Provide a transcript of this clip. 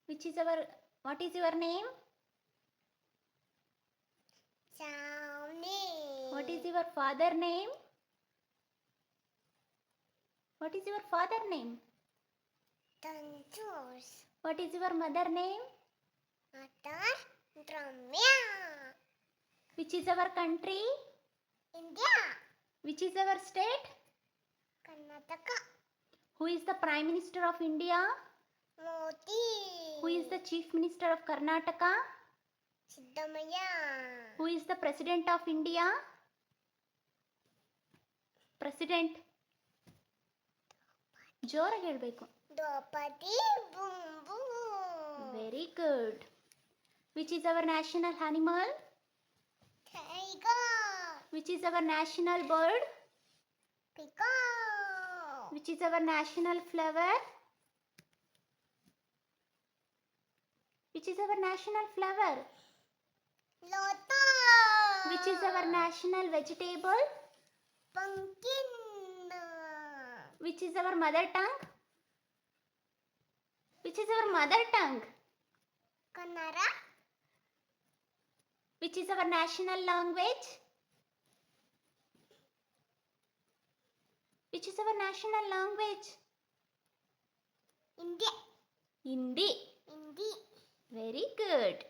Which is our, what is your name? Shawnee. What is your father name? What is your father name? Tanjus. What is your mother name? Mother Dramya. Which is our country? India. Which is our state? Karnataka. Who is the Prime Minister of India? Modi. Who is the Chief Minister of Karnataka? Siddhamaya. Who is the President of India? President. ಜೋರಾಗಿ ಹೇಳಬೇಕು. Draupadi Murmu. Very good. Which is our national animal? Tiger. Which is our national bird? Peacock. Which is our national flower? Which is our national flower? Lotus. Which is our national vegetable? Pumpkin. Which is our mother tongue? Which is our mother tongue? Kannada. Which is our national language? Which is our national language? India. Hindi. Hindi. Very good.